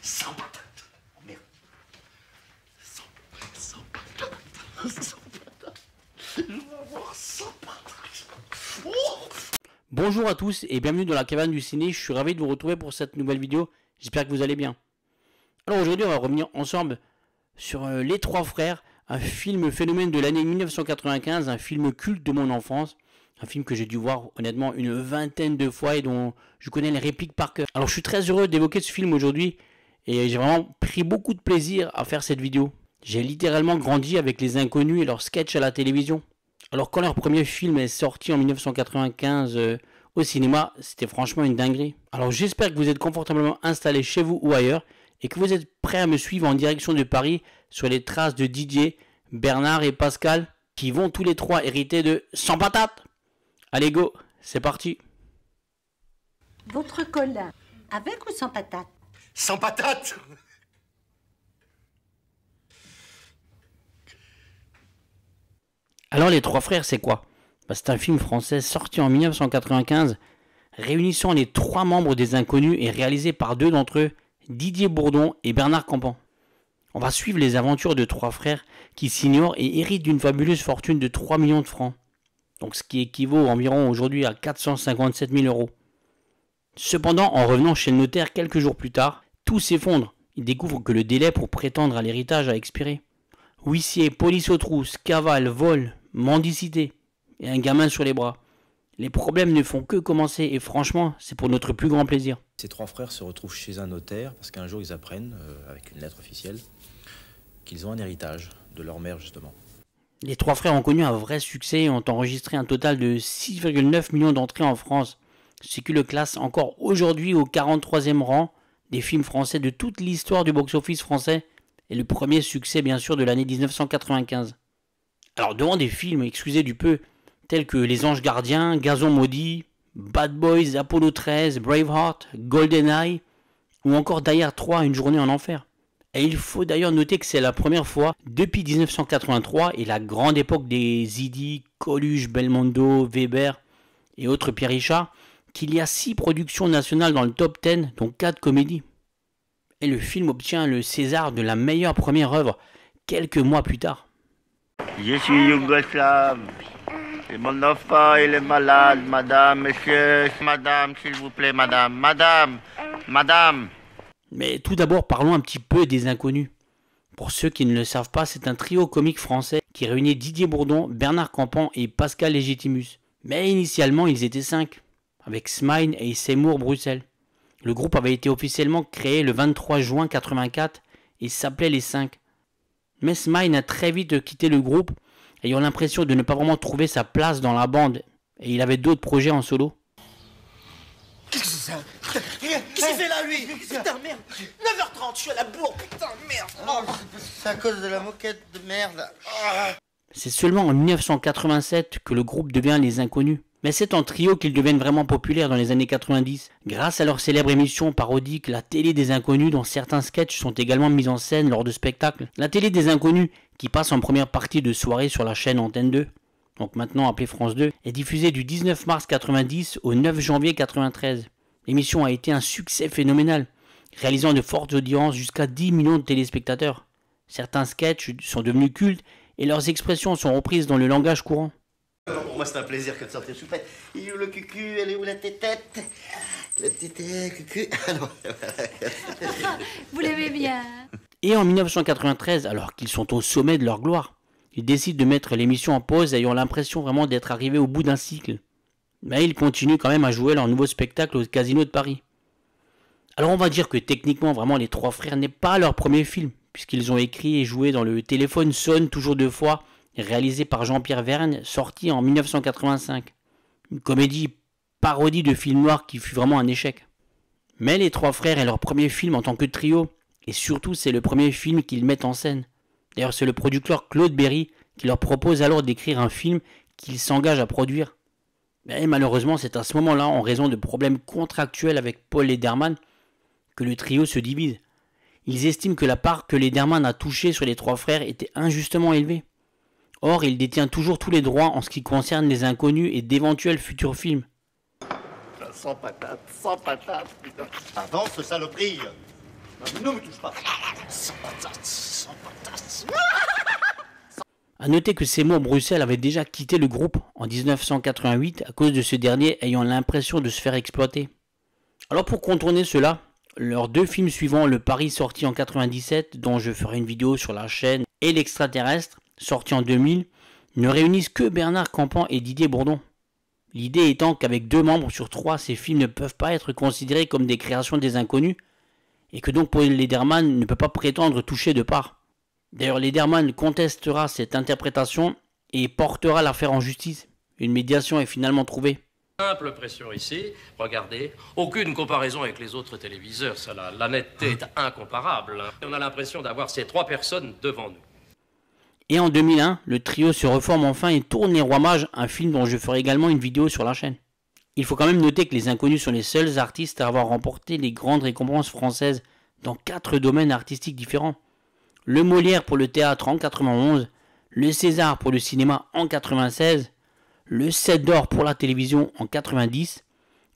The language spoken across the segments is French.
Sans patate. Oh merde. Sans patate. Sans patate. Je vais avoir sans patate. Oh. Bonjour à tous et bienvenue dans la cabane du ciné. Je suis ravi de vous retrouver pour cette nouvelle vidéo. J'espère que vous allez bien. Alors aujourd'hui on va revenir ensemble sur Les Trois Frères, un film phénomène de l'année 1995, un film culte de mon enfance. Un film que j'ai dû voir honnêtement une vingtaine de fois et dont je connais les répliques par cœur. Alors je suis très heureux d'évoquer ce film aujourd'hui et j'ai vraiment pris beaucoup de plaisir à faire cette vidéo. J'ai littéralement grandi avec Les Inconnus et leurs sketchs à la télévision. Alors quand leur premier film est sorti en 1995 au cinéma, c'était franchement une dinguerie. Alors j'espère que vous êtes confortablement installés chez vous ou ailleurs et que vous êtes prêts à me suivre en direction de Paris sur les traces de Didier, Bernard et Pascal qui vont tous les trois hériter de Sans Patate. Allez go, c'est parti. Votre cola, avec ou sans patate? Sans patate. Alors Les Trois Frères, c'est quoi? C'est un film français sorti en 1995, réunissant les trois membres des Inconnus et réalisé par deux d'entre eux, Didier Bourdon et Bernard Campan. On va suivre les aventures de trois frères qui s'ignorent et héritent d'une fabuleuse fortune de 3 millions de francs. Donc ce qui équivaut environ aujourd'hui à 457 000 euros. Cependant, en revenant chez le notaire quelques jours plus tard, tout s'effondre. Ils découvrent que le délai pour prétendre à l'héritage a expiré. Huissier, police aux trousses, cavale, vol, mendicité et un gamin sur les bras. Les problèmes ne font que commencer et franchement, c'est pour notre plus grand plaisir. Ces trois frères se retrouvent chez un notaire parce qu'un jour ils apprennent, avec une lettre officielle, qu'ils ont un héritage de leur mère justement. Les Trois Frères ont connu un vrai succès et ont enregistré un total de 6,9 millions d'entrées en France, ce qui le classe encore aujourd'hui au 43e rang des films français de toute l'histoire du box-office français et le premier succès bien sûr de l'année 1995. Alors devant des films, excusez du peu, tels que Les Anges Gardiens, Gazon Maudit, Bad Boys, Apollo 13, Braveheart, GoldenEye ou encore Die Hard 3, Une journée en enfer. Et il faut d'ailleurs noter que c'est la première fois depuis 1983 et la grande époque des Zidi, Coluche, Belmondo, Weber et autres Pierre Richard qu'il y a 6 productions nationales dans le top 10, dont 4 comédies. Et le film obtient le César de la meilleure première œuvre quelques mois plus tard. Je suis yougoslave. Et mon enfant, il est malade, madame, monsieur, madame, s'il vous plaît, madame, madame. Mais tout d'abord, parlons un petit peu des Inconnus. Pour ceux qui ne le savent pas, c'est un trio comique français qui réunit Didier Bourdon, Bernard Campan et Pascal Légitimus. Mais initialement, ils étaient 5, avec Smile et Seymour Bruxelles. Le groupe avait été officiellement créé le 23 juin 1984 et s'appelait Les 5. Mais Smile a très vite quitté le groupe, ayant l'impression de ne pas vraiment trouver sa place dans la bande, et il avait d'autres projets en solo. Qu'est-ce que c'est ça? Qu'est-ce qu'il fait là, lui? Putain, merde. 9h30, je suis à la bourre. Putain, merde. Oh. C'est à cause de la moquette de merde. Oh. C'est seulement en 1987 que le groupe devient Les Inconnus. Mais c'est en trio qu'ils deviennent vraiment populaires dans les années 90, grâce à leur célèbre émission parodique La Télé des Inconnus, dont certains sketchs sont également mis en scène lors de spectacles. La Télé des Inconnus, qui passe en première partie de soirée sur la chaîne Antenne 2, donc maintenant appelée France 2, est diffusée du 19 mars 90 au 9 janvier 93. L'émission a été un succès phénoménal, réalisant de fortes audiences jusqu'à 10 millions de téléspectateurs. Certains sketchs sont devenus cultes et leurs expressions sont reprises dans le langage courant. Pour moi, c'est un plaisir que de sortir choupette. Il est où le cucu? Elle est où la tétette? La tétette, cucu. Ah non. Vous l'aimez bien? Et en 1993, alors qu'ils sont au sommet de leur gloire, ils décident de mettre l'émission en pause, ayant l'impression vraiment d'être arrivés au bout d'un cycle. Mais ils continuent quand même à jouer leur nouveau spectacle au Casino de Paris. Alors on va dire que techniquement, vraiment, Les Trois Frères n'est pas leur premier film, puisqu'ils ont écrit et joué dans Le téléphone sonne toujours deux fois, réalisé par Jean-Pierre Vergne, sorti en 1985. Une comédie parodie de film noir qui fut vraiment un échec. Mais Les Trois Frères est leur premier film en tant que trio, et surtout c'est le premier film qu'ils mettent en scène. D'ailleurs c'est le producteur Claude Berry qui leur propose alors d'écrire un film qu'ils s'engagent à produire. Mais malheureusement c'est à ce moment-là, en raison de problèmes contractuels avec Paul Lederman, que le trio se divise. Ils estiment que la part que Lederman a touchée sur Les Trois Frères était injustement élevée. Or, il détient toujours tous les droits en ce qui concerne Les Inconnus et d'éventuels futurs films. Sans patate, putain. Avance, saloperie. Ne me touche pas. Sans patate, sans patate. A noter que Seymour Bruxelles avait déjà quitté le groupe en 1988 à cause de ce dernier ayant l'impression de se faire exploiter. Alors pour contourner cela, leurs deux films suivants, Le Pari sorti en 97, dont je ferai une vidéo sur la chaîne, et L'Extraterrestre, sorti en 2000, ne réunissent que Bernard Campan et Didier Bourdon. L'idée étant qu'avec 2 membres sur 3, ces films ne peuvent pas être considérés comme des créations des inconnus, et que donc Paul Lederman ne peut pas prétendre toucher de part. D'ailleurs, Lederman contestera cette interprétation et portera l'affaire en justice. Une médiation est finalement trouvée. Simple pression ici, regardez, aucune comparaison avec les autres téléviseurs, ça, la netteté est incomparable. On a l'impression d'avoir ces 3 personnes devant nous. Et en 2001, le trio se reforme enfin et tourne Les Rois Mages, un film dont je ferai également une vidéo sur la chaîne. Il faut quand même noter que les Inconnus sont les seuls artistes à avoir remporté les grandes récompenses françaises dans 4 domaines artistiques différents. Le Molière pour le théâtre en 91, le César pour le cinéma en 96, le 7 d'or pour la télévision en 90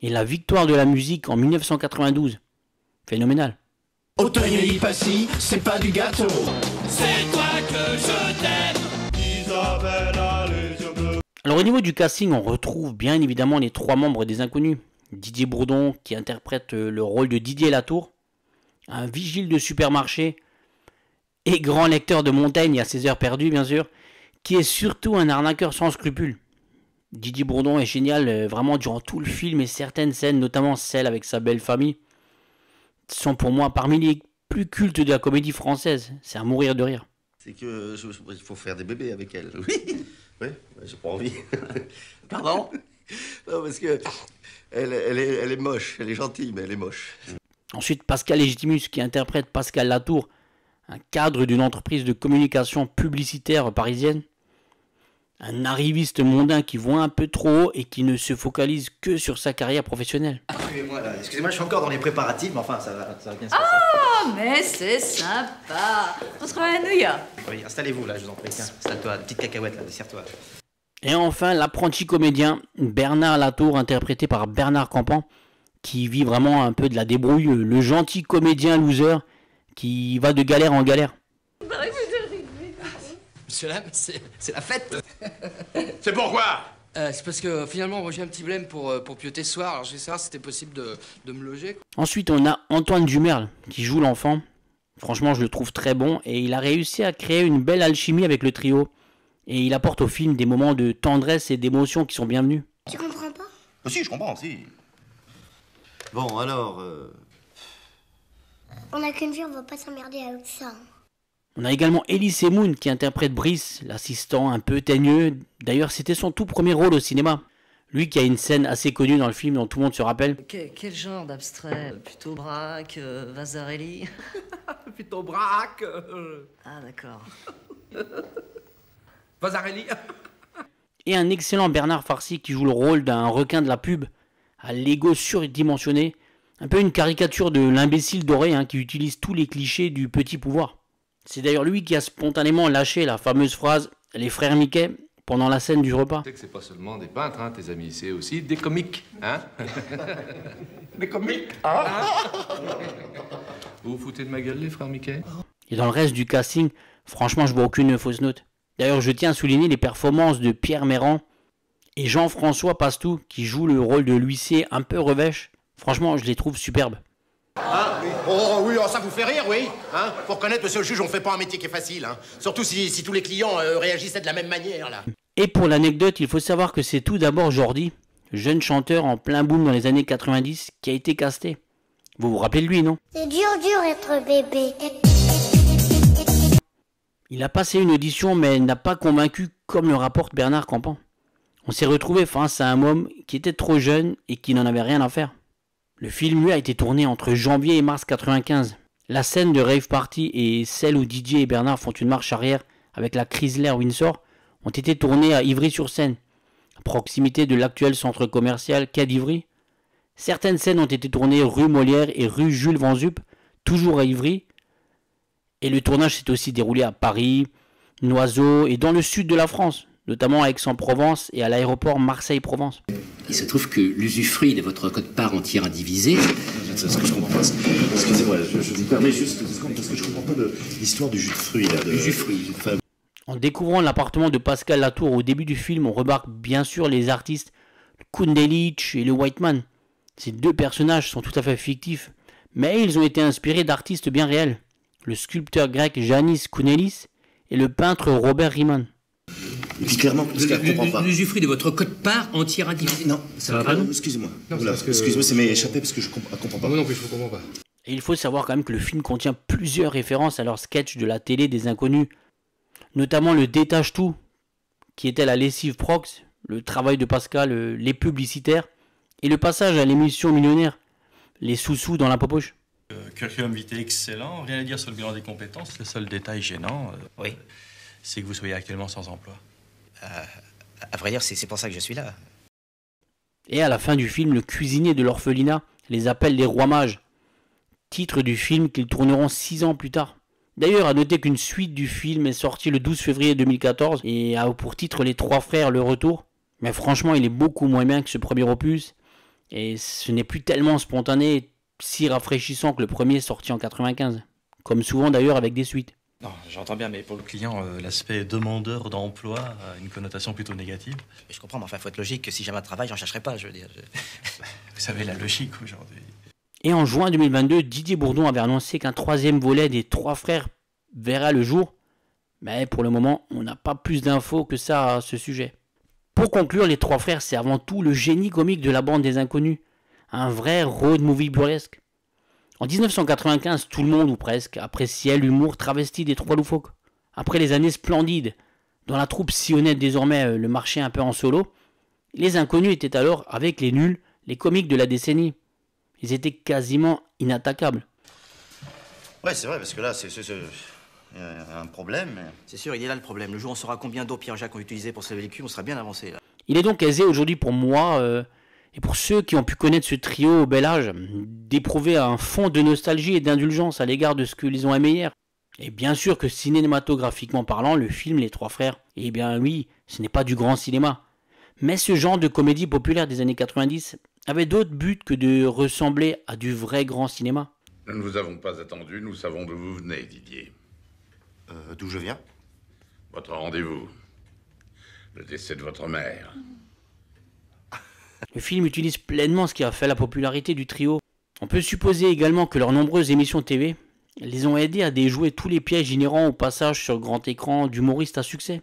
et la victoire de la musique en 1992. Phénoménal. Auteuil et Passy, c'est pas du gâteau. C'est toi que je t'aime. Isabelle a les yeux bleus. Alors au niveau du casting, on retrouve bien évidemment les 3 membres des Inconnus. Didier Bourdon qui interprète le rôle de Didier Latour, un vigile de supermarché et grand lecteur de Montaigne à ses heures perdues bien sûr, qui est surtout un arnaqueur sans scrupules. Didier Bourdon est génial vraiment durant tout le film et certaines scènes, notamment celle avec sa belle famille, sont pour moi parmi les plus cultes de la comédie française. C'est à mourir de rire. C'est que il faut faire des bébés avec elle. Oui, oui, j'ai pas envie. Pardon? Non, parce que elle est moche, elle est gentille, mais elle est moche. Ensuite, Pascal Légitimus qui interprète Pascal Latour, un cadre d'une entreprise de communication publicitaire parisienne. Un arriviste mondain qui voit un peu trop haut et qui ne se focalise que sur sa carrière professionnelle. Excusez-moi, je suis encore dans les préparatifs, mais enfin, ça va bien se passer. Oh, mais c'est sympa. On se revoit à New York. Oui, installez-vous là, je vous en prie. Tiens, installe-toi, petite cacahuète là, dessert-toi. Et enfin, l'apprenti comédien Bernard Latour, interprété par Bernard Campan, qui vit vraiment un peu de la débrouille, le gentil comédien loser qui va de galère en galère. Monsieur Lam, c'est la fête. C'est pourquoi? C'est parce que finalement, moi j'ai un petit blême pour pioter ce soir, alors je vais savoir si c'était possible de me loger. Ensuite, on a Antoine Dumerle qui joue l'enfant. Franchement, je le trouve très bon et il a réussi à créer une belle alchimie avec le trio. Et il apporte au film des moments de tendresse et d'émotion qui sont bienvenus. Tu comprends pas? Si, je comprends, si. Bon, alors... On a qu'une vie, on va pas s'emmerder avec ça. On a également Elie Moon qui interprète Brice, l'assistant un peu teigneux. D'ailleurs, c'était son tout premier rôle au cinéma. Lui qui a une scène assez connue dans le film dont tout le monde se rappelle. Quel genre d'abstrait? Plutôt Braque, Vasarely? Plutôt braque. Ah, d'accord. Vasarely. Et un excellent Bernard Farcy qui joue le rôle d'un requin de la pub, à l'ego surdimensionné. Un peu une caricature de l'imbécile doré qui utilise tous les clichés du petit pouvoir. C'est d'ailleurs lui qui a spontanément lâché la fameuse phrase « Les frères Mickey » pendant la scène du repas. Tu sais que c'est pas seulement des peintres, tes amis, c'est aussi des comiques, Des comiques, Vous vous foutez de ma gueule, les frères Mickey? Et dans le reste du casting, franchement, je vois aucune fausse note. D'ailleurs, je tiens à souligner les performances de Pierre Méran et Jean-François Pastou, qui joue le rôle de l'huissier un peu revêche. Franchement, je les trouve superbes. Oui. Oh oui, ça vous fait rire, oui. Pour reconnaître, monsieur le juge, on fait pas un métier qui est facile. Surtout si tous les clients réagissaient de la même manière, là. Et pour l'anecdote, il faut savoir que c'est tout d'abord Jordi, jeune chanteur en plein boom dans les années 90, qui a été casté. Vous vous rappelez de lui, non? C'est dur être bébé. Il a passé une audition, mais n'a pas convaincu, comme le rapporte Bernard Campan. On s'est retrouvé face à un homme qui était trop jeune et qui n'en avait rien à faire. Le film, lui, a été tourné entre janvier et mars 95. La scène de Rave Party et celle où Didier et Bernard font une marche arrière avec la Chrysler Windsor ont été tournées à Ivry-sur-Seine, à proximité de l'actuel centre commercial Quai d'Ivry. Certaines scènes ont été tournées rue Molière et rue Jules Van Zup, toujours à Ivry. Et le tournage s'est aussi déroulé à Paris, Noiseau et dans le sud de la France, notamment à Aix-en-Provence et à l'aéroport Marseille-Provence. Il se trouve que l'usufruit de votre quote-part entière indivisée... C'est ce que je comprends pas. Excusez-moi, je vous permets juste 2 secondes parce que je comprends pas l'histoire du jus de fruits là. Du jus de fruits. En découvrant l'appartement de Pascal Latour au début du film, on remarque bien sûr les artistes Kundelic et le Whiteman. Ces 2 personnages sont tout à fait fictifs, mais ils ont été inspirés d'artistes bien réels. Le sculpteur grec Yanis Kounelis et le peintre Robert Riemann. Et puis clairement, parce qu'elle comprend pas. L'usufruit de votre quote-part entière indivisée. Non, ça va pas. Excusez-moi. Excusez-moi, ça m'est échappé parce que je comprends pas. Moi non plus, je comprends pas. Et il faut savoir quand même que le film contient plusieurs références à leur sketch de la télé des inconnus, notamment le Détache tout, qui était la lessive prox, le travail de Pascal, les publicitaires, et le passage à l'émission millionnaire, les sous-sous dans la popoche. Curriculum vitae excellent, rien à dire sur le bilan des compétences. Le seul détail gênant, oui, c'est que vous soyez actuellement sans emploi. À vrai dire, c'est pour ça que je suis là. Et à la fin du film, le cuisinier de l'orphelinat les appelle les rois mages, titre du film qu'ils tourneront 6 ans plus tard. D'ailleurs, à noter qu'une suite du film est sortie le 12 février 2014 et a pour titre Les Trois Frères, le retour. Mais franchement, il est beaucoup moins bien que ce premier opus, et ce n'est plus tellement spontané, si rafraîchissant que le premier sorti en 95, comme souvent d'ailleurs avec des suites. Non, j'entends bien, mais pour le client, l'aspect demandeur d'emploi a une connotation plutôt négative. Je comprends, mais enfin, faut être logique que si j'avais un travail, j'en chercherais pas, je veux dire. Vous savez, la logique aujourd'hui. Et en juin 2022, Didier Bourdon avait annoncé qu'un 3e volet des Trois Frères verra le jour, mais pour le moment, on n'a pas plus d'infos que ça à ce sujet. Pour conclure, Les Trois Frères, c'est avant tout le génie comique de la bande des inconnus, un vrai road movie burlesque. En 1995, tout le monde, ou presque, appréciait l'humour travesti des Trois Loufoques. Après les années splendides, dont la troupe sillonnait désormais le marché un peu en solo, les inconnus étaient alors, avec les nuls, les comiques de la décennie. Ils étaient quasiment inattaquables. Ouais, c'est vrai, parce que là, c'est un problème. Mais... C'est sûr, il est là le problème. Le jour où on saura combien d'eau Pierre-Jacques ont utilisé pour se laver le cul, on sera bien avancé, là. Il est donc aisé aujourd'hui pour moi, et pour ceux qui ont pu connaître ce trio au bel âge, d'éprouver un fond de nostalgie et d'indulgence à l'égard de ce qu'ils ont aimé hier. Et bien sûr que cinématographiquement parlant, le film Les Trois Frères, eh bien oui, ce n'est pas du grand cinéma. Mais ce genre de comédie populaire des années 90 avait d'autres buts que de ressembler à du vrai grand cinéma. Nous ne vous avons pas attendu, nous savons d'où vous venez, Didier. D'où je viens? Votre rendez-vous. Le décès de votre mère. Le film utilise pleinement ce qui a fait la popularité du trio. On peut supposer également que leurs nombreuses émissions TV les ont aidés à déjouer tous les pièges inhérents au passage sur grand écran d'humoristes à succès.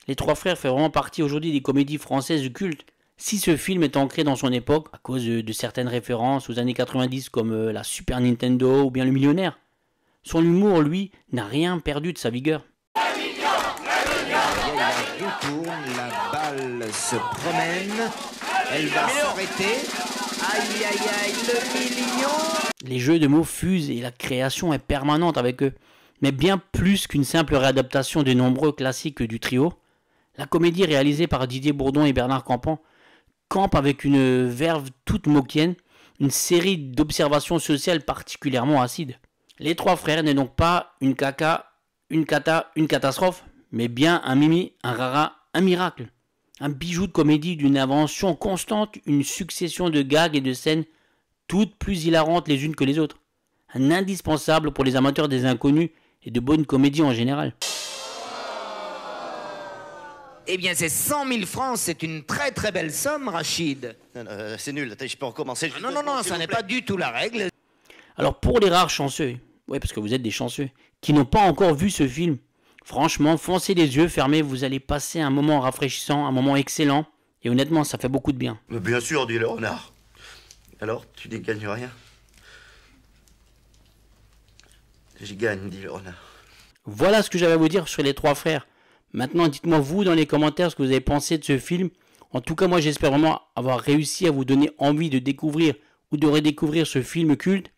Les Trois Frères fait vraiment partie aujourd'hui des comédies françaises du culte. Si ce film est ancré dans son époque, à cause de certaines références aux années 90 comme la Super Nintendo ou bien le Millionnaire, son humour, lui, n'a rien perdu de sa vigueur. La roue tourne, la balle se promène, elle va s'arrêter. Aïe, aïe, aïe, le million. Les jeux de mots fusent et la création est permanente avec eux. Mais bien plus qu'une simple réadaptation des nombreux classiques du trio, la comédie réalisée par Didier Bourdon et Bernard Campan campe avec une verve toute moquienne, une série d'observations sociales particulièrement acides. Les Trois Frères n'est donc pas une catastrophe, mais bien un mimi, un rara, un miracle. Un bijou de comédie d'une invention constante, une succession de gags et de scènes, toutes plus hilarantes les unes que les autres. Un indispensable pour les amateurs des inconnus et de bonnes comédies en général. Eh bien, c'est 100 000 francs, c'est une très très belle somme, Rachid. C'est nul, attends, je peux recommencer. Non, ça n'est pas du tout la règle. Alors pour les rares chanceux, ouais parce que vous êtes des chanceux, qui n'ont pas encore vu ce film, franchement, foncez les yeux fermés, vous allez passer un moment rafraîchissant, un moment excellent, et honnêtement, ça fait beaucoup de bien. Mais bien sûr, dit le renard. Alors, tu n'y gagnes rien? J'y gagne, dit le renard. Voilà ce que j'avais à vous dire sur Les Trois Frères. Maintenant, dites-moi vous dans les commentaires ce que vous avez pensé de ce film. En tout cas, moi j'espère vraiment avoir réussi à vous donner envie de découvrir ou de redécouvrir ce film culte.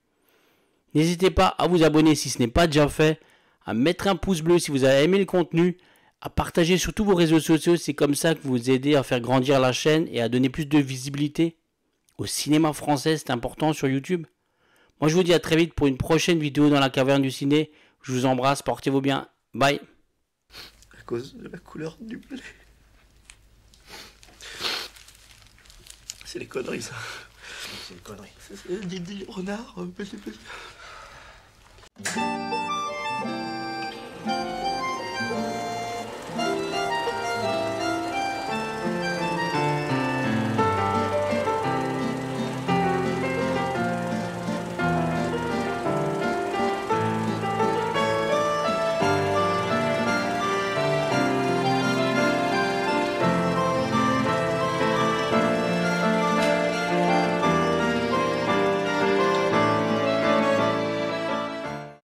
N'hésitez pas à vous abonner si ce n'est pas déjà fait, à mettre un pouce bleu si vous avez aimé le contenu, à partager sur tous vos réseaux sociaux, c'est comme ça que vous aidez à faire grandir la chaîne et à donner plus de visibilité au cinéma français, c'est important sur YouTube. Moi je vous dis à très vite pour une prochaine vidéo dans la caverne du ciné. Je vous embrasse, portez-vous bien, bye. À cause de la couleur du blé. C'est des conneries, ça. C'est des conneries. Dis, renard, petit.